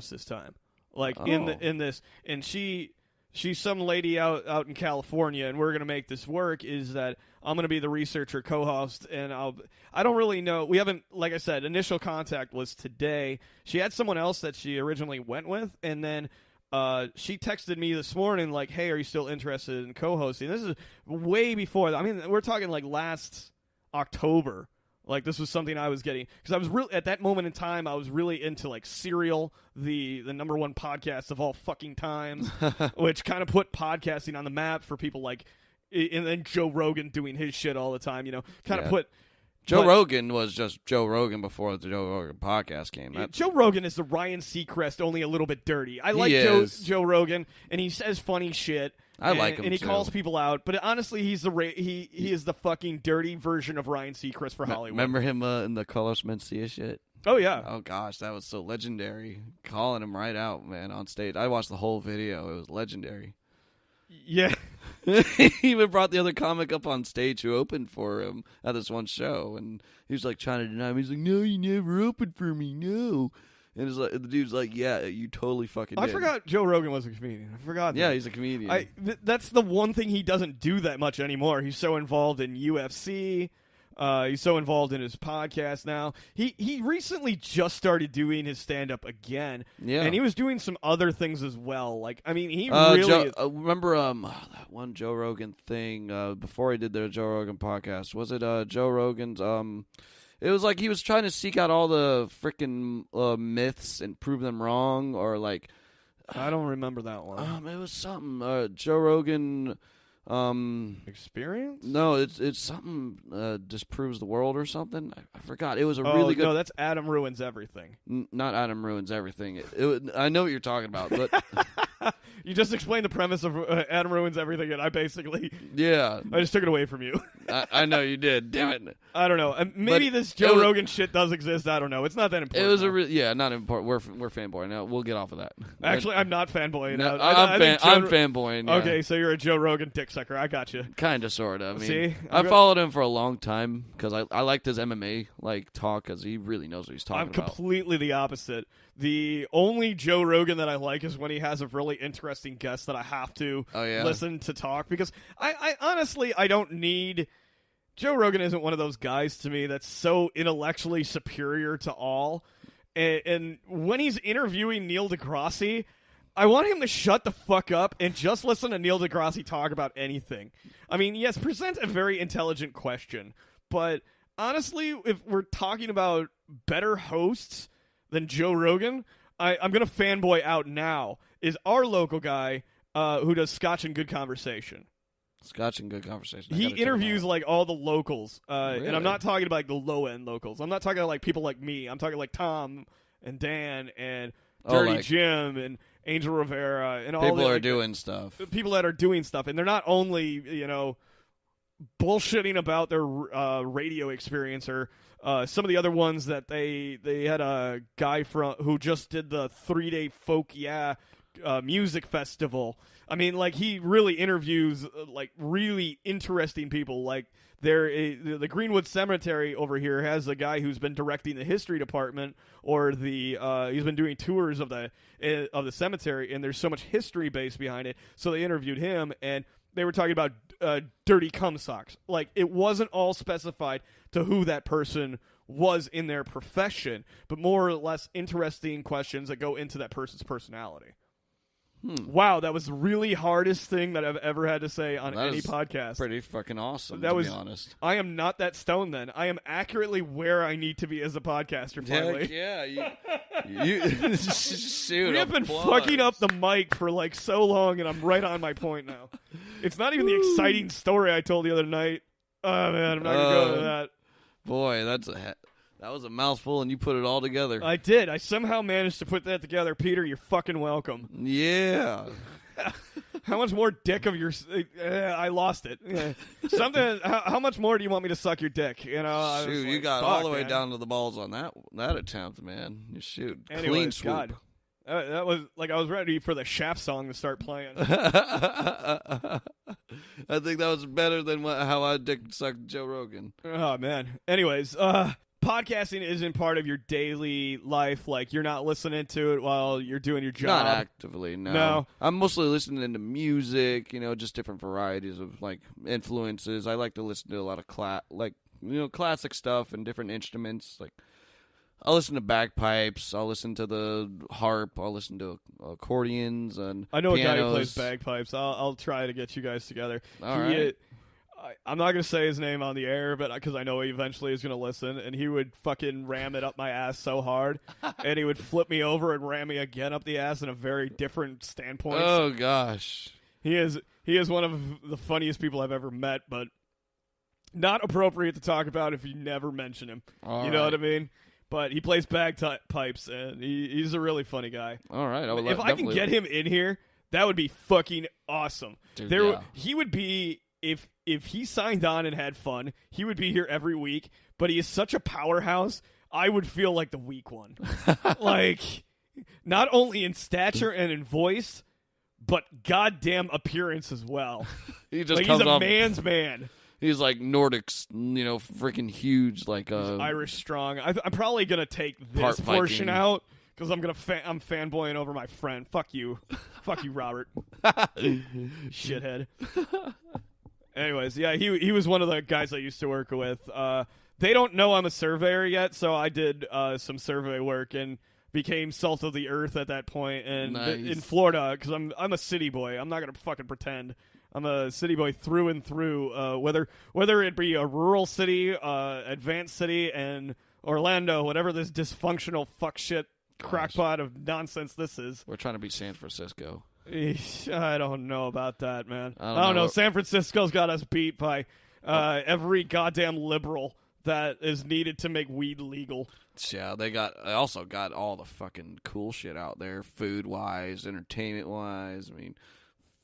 this time. Like in this, and she's some lady out in California, and we're gonna make this work. Is that I'm gonna be the researcher co-host, and I don't really know. We haven't, like I said, initial contact was today. She had someone else that she originally went with, and then she texted me this morning like, "Hey, are you still interested in co-hosting?" This is way before. I mean, we're talking like last October. Like, this was something I was getting, because I was really, at that moment in time, I was really into, like, Serial, the number one podcast of all fucking times, which kind of put podcasting on the map for people like, and then Joe Rogan doing his shit all the time, kind of put. Joe Rogan was just Joe Rogan before the Joe Rogan podcast came. Joe Rogan is the Ryan Seacrest, only a little bit dirty. I like Joe Rogan, and he says funny shit. I like him, and he too. calls people out. But honestly, he is the fucking dirty version of Ryan Seacrest for Hollywood. Remember him in the Carlos Mencia shit? Oh, yeah. Oh, gosh, that was so legendary. Calling him right out, man, on stage. I watched the whole video. It was legendary. Yeah. He even brought the other comic up on stage who opened for him at this one show. And he was, like, trying to deny him. He's like, "No, you never opened for me, no." And it's like, the dude's like, "Yeah, you totally fucking did." I forgot Joe Rogan was a comedian. I forgot that. Yeah, he's a comedian. That's the one thing he doesn't do that much anymore. He's so involved in UFC. He's so involved in his podcast now. He recently just started doing his stand-up again. Yeah. And he was doing some other things as well. Like, I mean, he really... remember that one Joe Rogan thing before he did the Joe Rogan podcast? Was it Joe Rogan's... It was like he was trying to seek out all the freaking myths and prove them wrong, or like... I don't remember that one. It was something. Joe Rogan... Experience? No, it's something disproves the world or something. I forgot. It was a really good... No, that's Adam Ruins Everything. Not Adam Ruins Everything. I know what you're talking about, but... You just explained the premise of Adam Ruins Everything, and I basically... Yeah. I just took it away from you. I know you did. Damn it. I don't know. Maybe this Joe Rogan shit does exist. I don't know. It's not that important. It was not important. We're fanboy now. We'll get off of that. Actually, I'm not fanboying. No, I'm fanboying. Yeah. Okay, so you're a Joe Rogan dick sucker. I got you. Kind of, sort of. I mean, see, I followed him for a long time because I liked his MMA talk because he really knows what he's talking about. I'm completely the opposite. The only Joe Rogan that I like is when he has a really interesting guest that I have to listen to talk, because I honestly, I don't need... Joe Rogan isn't one of those guys to me that's so intellectually superior to all. And when he's interviewing Neil deGrasse, I want him to shut the fuck up and just listen to Neil deGrasse talk about anything. I mean, yes, present a very intelligent question, but honestly, if we're talking about better hosts than Joe Rogan, I'm going to fanboy out now, is our local guy who does Scotch and Good Conversation. Scotch and Good Conversation. He interviews like all the locals, really? And I'm not talking about like the low end locals. I'm not talking about like people like me. I'm talking like Tom and Dan and Dirty Jim and Angel Rivera and all people are doing stuff. People that are doing stuff, and they're not only bullshitting about their radio experience or some of the other ones that they had a guy who just did the 3-day folk music festival. I mean, like, he really interviews like really interesting people. Like, the Greenwood Cemetery over here has a guy who's been directing the history department, or he's been doing tours of the cemetery, and there's so much history base behind it. So they interviewed him, and they were talking about dirty cum socks. Like, it wasn't all specified to who that person was in their profession, but more or less interesting questions that go into that person's personality. Wow, that was the really hardest thing that I've ever had to say on any podcast. Pretty fucking awesome, to be honest. I am not that stoned then. I am accurately where I need to be as a podcaster, finally. Yeah, you shoot. We have been fucking up the mic for like so long, and I'm right on my point now. It's not even the exciting story I told the other night. Oh, man, I'm not going to go into that. Boy, that was a mouthful, and you put it all together. I did. I somehow managed to put that together. Peter, you're fucking welcome. Yeah. How much more dick of your... I lost it. Something. How much more do you want me to suck your dick? Shoot, you got all the way down to the balls on that attempt, man. You shoot. Anyways, clean swoop. God. That was like I was ready for the Shaft song to start playing. I think that was better than how I dick sucked Joe Rogan. Oh, man. Anyways, podcasting isn't part of your daily life. Like, you're not listening to it while you're doing your job. Not actively, no. No. I'm mostly listening to music, just different varieties of, like, influences. I like to listen to a lot of, classic stuff and different instruments. Like, I'll listen to bagpipes. I'll listen to the harp. I'll listen to accordions and I know pianos. a guy who plays bagpipes. I'll try to get you guys together. All right. I'm not going to say his name on the air, but because I know he eventually is going to listen, and he would fucking ram it up my ass so hard, and he would flip me over and ram me again up the ass in a very different standpoint. Oh, gosh. He is one of the funniest people I've ever met, but not appropriate to talk about if you never mention him. All you know right. what I mean? But he plays bagpipes, and he's a really funny guy. All right. If I can get him in here, that would be fucking awesome. Dude, He would be, if he signed on and had fun, he would be here every week, but he is such a powerhouse, I would feel like the weak one. Like, not only in stature and in voice, but goddamn appearance as well. He just like, comes he's a off, man's man. He's like Nordics, freaking huge, like Irish strong. I'm probably gonna take this Part portion Viking. out because I'm fanboying over my friend. Fuck you, Robert. Shithead. Anyways, yeah, he was one of the guys I used to work with. They don't know I'm a surveyor yet, so I did some survey work and became salt of the earth at that point. And Nice. in Florida, because I'm a city boy. I'm not gonna fucking pretend. I'm a city boy through and through. Whether it be a rural city, advanced city, and Orlando, whatever this dysfunctional fuck shit crackpot of nonsense this is. We're trying to be San Francisco. I don't know about that, man. I I don't know. know. San Francisco's got us beat by every goddamn liberal that is needed to make weed legal. Yeah, they also got all the fucking cool shit out there, food-wise, entertainment-wise. I mean,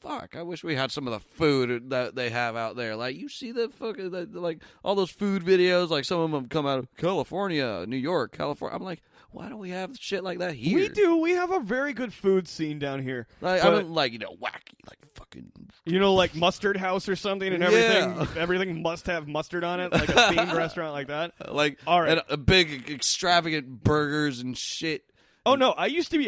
fuck, I wish we had some of the food that they have out there. Like, you see the fucking, like, all those food videos, like, some of them come out of California, New York, California. I'm like, why don't we have shit like that here? We do. We have a very good food scene down here. Like, I don't, like, wacky, like, fucking... Like Mustard House or something, and everything must have mustard on it, like a themed restaurant like that. Like, all right. and a big, extravagant burgers and shit. Oh no, I used to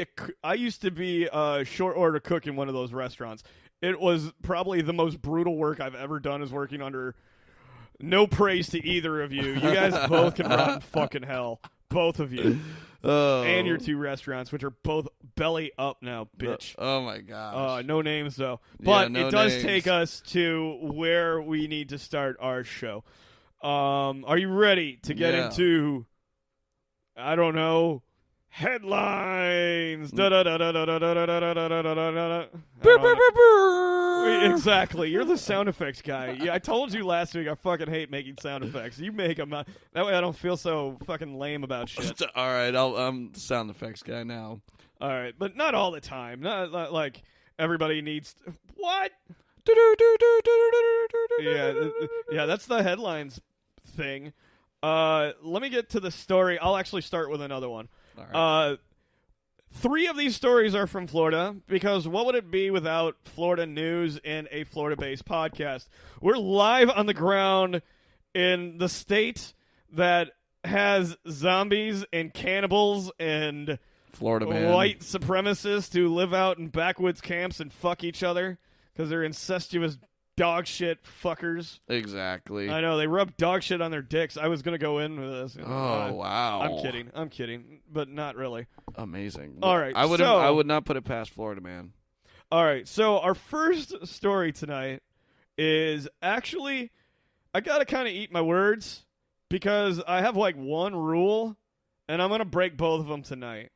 be a short order cook in one of those restaurants. It was probably the most brutal work I've ever done. Is working under. No praise to either of you. You guys both can rot in fucking hell, both of you, and your two restaurants, which are both belly up now, bitch. Oh my gosh. No names though, but no it does names. take us to where we need to start our show. Are you ready to get into? I don't know. Headlines. Exactly. You're the sound effects guy. Yeah, I told you last week I fucking hate making sound effects. You make them. That way I don't feel so fucking lame about shit. All right, I'm the sound effects guy now. All right, but not all the time. Not like everybody needs. What? Yeah, that's the headlines thing. Let me get to the story. I'll actually start with another one. All right. 3 of these stories are from Florida, because what would it be without Florida news and a Florida-based podcast? We're live on the ground in the state that has zombies and cannibals and Florida man. white supremacists who live out in backwoods camps and fuck each other because they're incestuous dog shit fuckers. Exactly. I know, they rub dog shit on their dicks. I was going to go in with this. Oh, wow. I'm kidding, but not really. Amazing. All right, I so- would not put it past Florida man. All right, so our first story tonight is actually, I got to kind of eat my words because I have like one rule, and I'm going to break both of them tonight.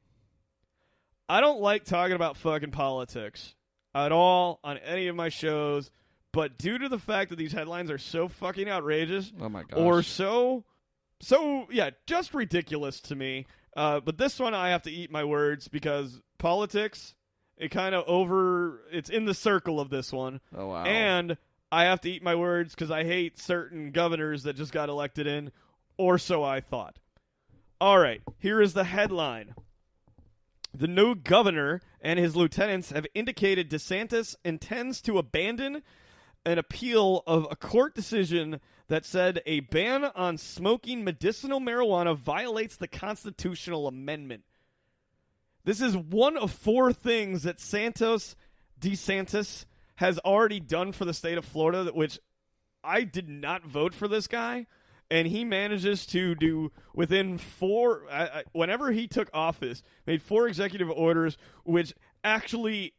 I don't like talking about fucking politics at all on any of my shows, but due to the fact that these headlines are so fucking outrageous, Oh my gosh. or so yeah, just ridiculous to me. But this one I have to eat my words because politics, it's in the circle of this one. Oh wow. And I have to eat my words because I hate certain governors that just got elected in, or so I thought. All right, here is the headline. The new governor and his lieutenants have indicated DeSantis intends to abandon an appeal of a court decision that said a ban on smoking medicinal marijuana violates the constitutional amendment. This is one of 4 things that DeSantis has already done for the state of Florida, which I did not vote for this guy, and he manages to do within 4, whenever he took office, made 4 executive orders which actually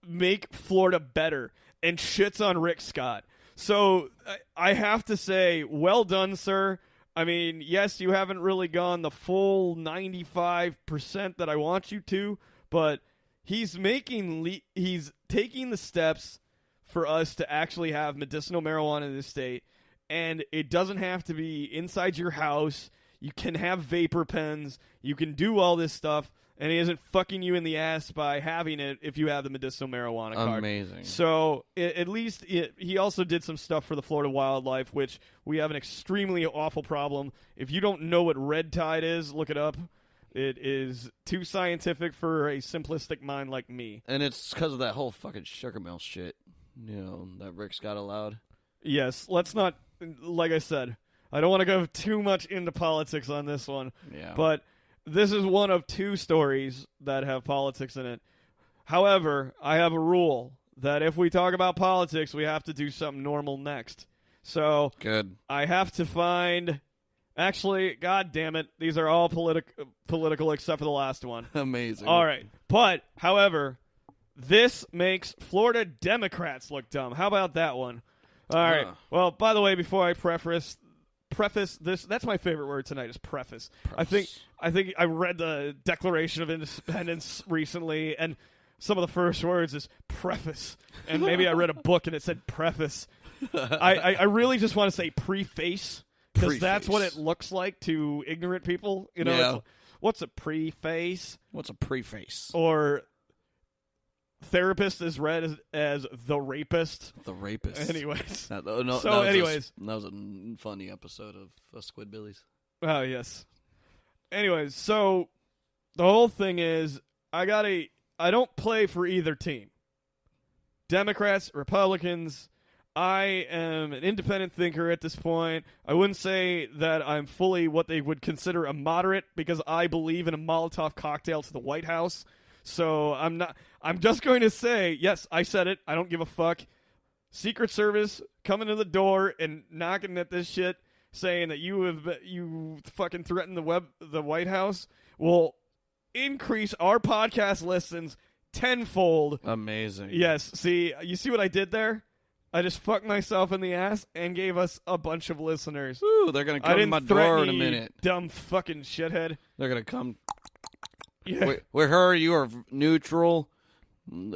make Florida better and shits on Rick Scott. So I have to say, well done, sir. I mean, yes, you haven't really gone the full 95% that I want you to, but he's taking the steps for us to actually have medicinal marijuana in this state, and it doesn't have to be inside your house. You can have vapor pens. You can do all this stuff, and he isn't fucking you in the ass by having it if you have the medicinal marijuana card. Amazing. So at least he also did some stuff for the Florida wildlife, which we have an extremely awful problem. If you don't know what red tide is, look it up. It is too scientific for a simplistic mind like me. And it's because of that whole fucking sugar mill shit, that Rick's got allowed. Yes, let's not, like I said, I don't want to go too much into politics on this one. Yeah. But this is one of 2 stories that have politics in it. However, I have a rule that if we talk about politics, we have to do something normal next. So good. I have to find... Actually, god damn it, these are all political except for the last one. Amazing. All right. But, however, this makes Florida Democrats look dumb. How about that one? All right. Well, by the way, before I preface this, that's my favorite word tonight is preface. I think I read the Declaration of Independence recently, and some of the first words is preface. And maybe I read a book and it said preface. I really just want to say preface. Because that's what it looks like to ignorant people. Yeah. What's a preface? What's a preface? Or therapist is read as the rapist. The rapist. Anyways. That was a funny episode of Squidbillies. Oh, yes. Anyways, so the whole thing is I don't play for either team. Democrats, Republicans... I am an independent thinker at this point. I wouldn't say that I'm fully what they would consider a moderate because I believe in a Molotov cocktail to the White House. So I'm not. I'm just going to say, yes, I said it. I don't give a fuck. Secret Service coming to the door and knocking at this shit, saying that you fucking threatened the White House will increase our podcast listens tenfold. Amazing. Yes. See, you see what I did there? I just fucked myself in the ass and gave us a bunch of listeners. Ooh, they're going to come to my door in a minute. Dumb fucking shithead. They're going to come. Yeah. With her, you are neutral.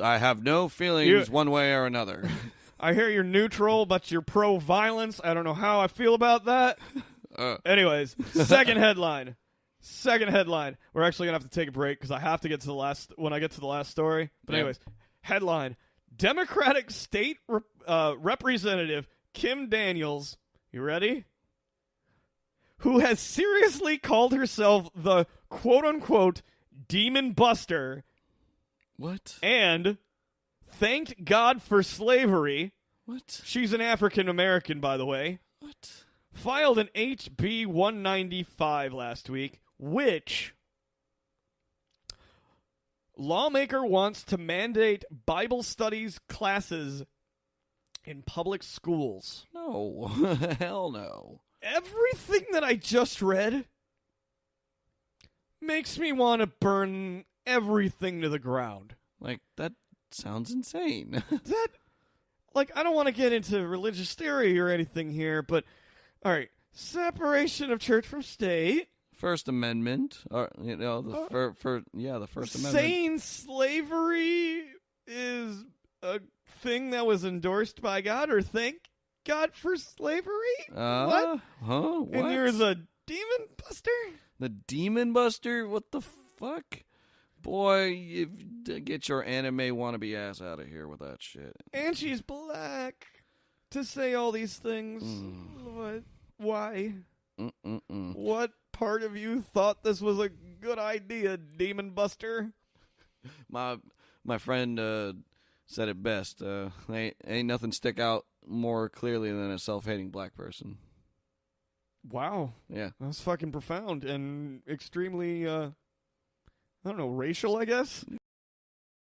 I have no feelings one way or another. I hear you're neutral, but you're pro-violence. I don't know how I feel about that. Anyways, second headline. We're actually going to have to take a break because I have to get to the last, when I get to the last story. But anyways, headline. Democratic State Representative Kim Daniels, you ready? Who has seriously called herself the quote-unquote demon buster. What? And thanked God for slavery. What? She's an African American, by the way. What? Filed an HB 195 last week, which... Lawmaker wants to mandate Bible studies classes in public schools. No. Hell no. Everything that I just read makes me want to burn everything to the ground. Like, that sounds insane. I don't want to get into religious theory or anything here, but, all right, separation of church from state. First Amendment, the First Amendment. Saying slavery is a thing that was endorsed by God, or thank God for slavery? What? Huh? What? And you're the demon buster? The demon buster? What the fuck? Boy, get your anime wannabe ass out of here with that shit. And she's black. To say all these things. What? Why? What part of you thought this was a good idea, demon buster? My friend said it best. Ain't nothing stick out more clearly than a self-hating black person. Wow. Yeah. That's fucking profound and extremely, I don't know, racial, I guess?